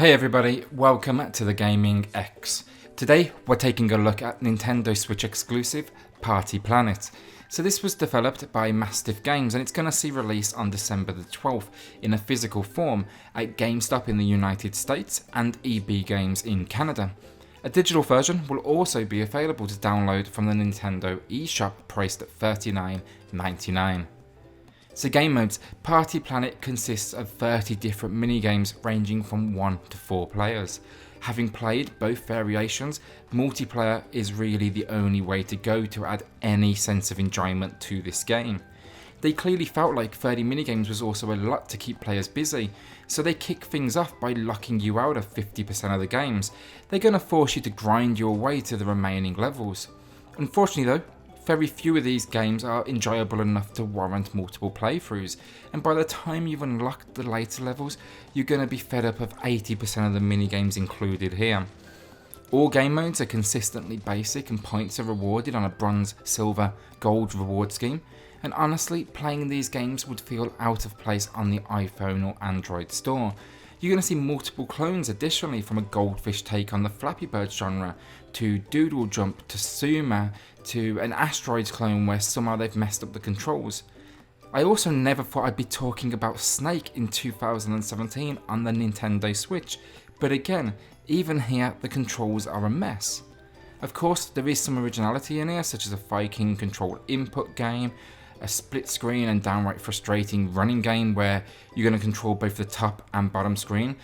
Hey everybody, welcome to the Gaming X. Today we're taking a look at Nintendo Switch exclusive Party Planet. So this was developed by Mastiff Games and it's going to see release on December the 12th in a physical form at GameStop in the United States and EB Games in Canada. A digital version will also be available to download from the Nintendo eShop priced at $39.99. So game modes, Party Planet consists of 30 different minigames ranging from 1 to 4 players. Having played both variations, multiplayer is really the only way to go to add any sense of enjoyment to this game. They clearly felt like 30 minigames was also a lot to keep players busy, so they kick things off by locking you out of 50% of the games. They're going to force you to grind your way to the remaining levels. Unfortunately though, very few of these games are enjoyable enough to warrant multiple playthroughs, and by the time you've unlocked the later levels, you're going to be fed up of 80% of the minigames included here. All game modes are consistently basic and points are rewarded on a bronze, silver, gold reward scheme, and honestly, playing these games would feel out of place on the iPhone or Android store. You're going to see multiple clones additionally, from a goldfish take on the Flappy Bird genre, to Doodle Jump, to Sumo, to an Asteroids clone where somehow they've messed up the controls. I also never thought I'd be talking about Snake in 2017 on the Nintendo Switch, but again, even here the controls are a mess. Of course, there is some originality in here, such as a Viking control input game, a split screen and downright frustrating running game where you're going to control both the top and bottom screen.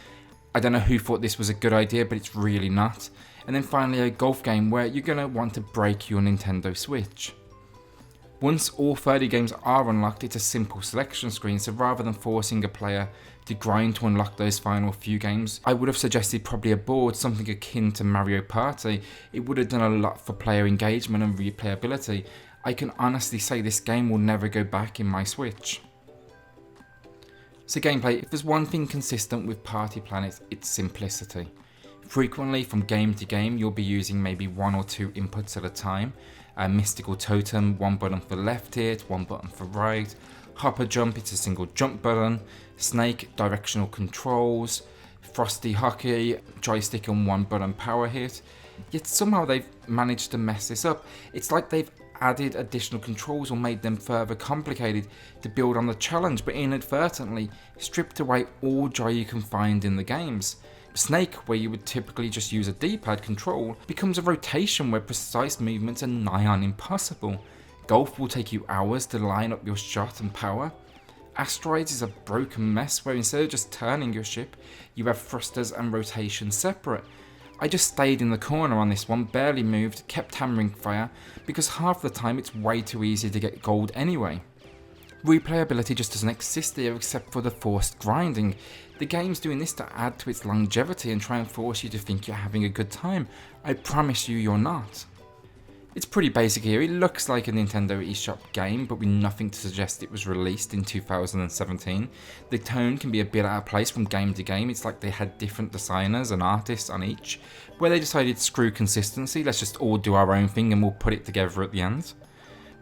I don't know who thought this was a good idea, but it's really not. And then finally a golf game where you're going to want to break your Nintendo Switch. Once all 30 games are unlocked, it's a simple selection screen, so rather than forcing a player to grind to unlock those final few games, I would have suggested probably a board, something akin to Mario Party. It would have done a lot for player engagement and replayability. I can honestly say this game will never go back in my Switch. So gameplay, if there's one thing consistent with Party Planet, it's simplicity. Frequently from game to game you'll be using maybe 1 or 2 inputs at a time. A mystical totem, 1 button for left hit, 1 button for right. Hopper jump, it's a single jump button. Snake, directional controls. Frosty hockey, joystick and 1 button power hit. Yet somehow they've managed to mess this up. It's like they've added additional controls or made them further complicated to build on the challenge, but inadvertently stripped away all joy you can find in the games. Snake, where you would typically just use a D-pad control, becomes a rotation where precise movements are nigh on impossible. Golf will take you hours to line up your shot and power. Asteroids is a broken mess where instead of just turning your ship, you have thrusters and rotation separate. I just stayed in the corner on this one, barely moved, kept hammering fire, because half the time it's way too easy to get gold anyway. Replayability just doesn't exist here except for the forced grinding. The game's doing this to add to its longevity and try and force you to think you're having a good time. I promise you you're not. It's pretty basic here. It looks like a Nintendo eShop game, but with nothing to suggest it was released in 2017. The tone can be a bit out of place from game to game. It's like they had different designers and artists on each, where they decided screw consistency, let's just all do our own thing and we'll put it together at the end.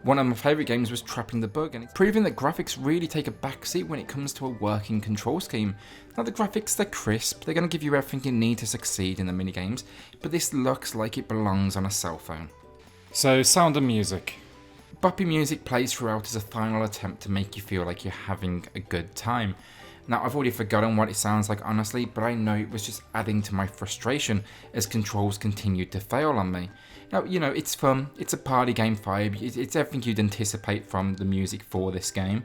One of my favourite games was Trapping the Bug, and it's proving that graphics really take a backseat when it comes to a working control scheme. Now the graphics, they're crisp, they're going to give you everything you need to succeed in the minigames, but this looks like it belongs on a cell phone. So, sound and music. Boppy music plays throughout as a final attempt to make you feel like you're having a good time. Now, I've already forgotten what it sounds like honestly, but I know it was just adding to my frustration as controls continued to fail on me. Now, you know, it's fun, it's a party game vibe, it's everything you'd anticipate from the music for this game.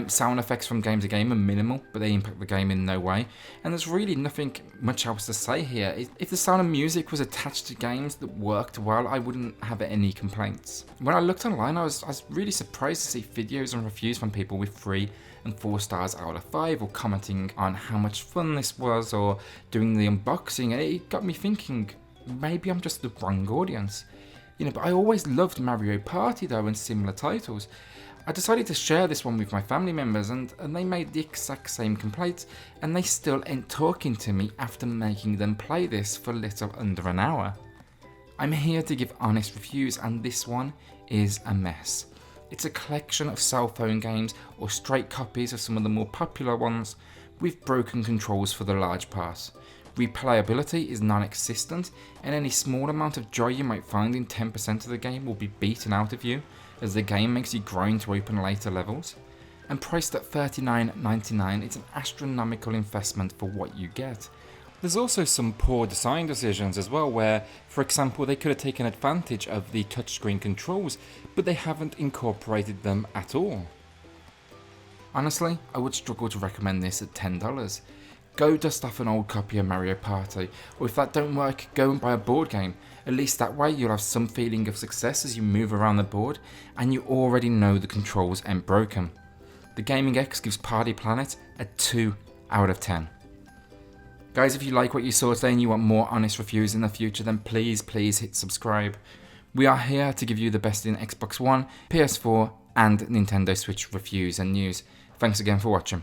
Sound effects from game to game are minimal, but they impact the game in no way, and there's really nothing much else to say here. If the sound and music was attached to games that worked well, I wouldn't have any complaints. When I looked online, I was really surprised to see videos and reviews from people with 3 and 4 stars out of 5, or commenting on how much fun this was, or doing the unboxing, and it got me thinking, maybe I'm just the wrong audience. You know, but I always loved Mario Party though, and similar titles. I decided to share this one with my family members, and they made the exact same complaints, and they still ain't talking to me after making them play this for little under an hour. I'm here to give honest reviews, and this one is a mess. It's a collection of cell phone games or straight copies of some of the more popular ones with broken controls for the large part. Replayability is non-existent, and any small amount of joy you might find in 10% of the game will be beaten out of you, as the game makes you grind to open later levels. And priced at $39.99, it's an astronomical investment for what you get. There's also some poor design decisions as well, where, for example, they could have taken advantage of the touchscreen controls, but they haven't incorporated them at all. Honestly, I would struggle to recommend this at $10. Go dust off an old copy of Mario Party, or if that don't work, go and buy a board game. At least that way you'll have some feeling of success as you move around the board, and you already know the controls ain't broken. The Gaming X gives Party Planet a 2 out of 10. Guys, if you like what you saw today and you want more honest reviews in the future, then please hit subscribe. We are here to give you the best in Xbox One, PS4 and Nintendo Switch reviews and news. Thanks again for watching.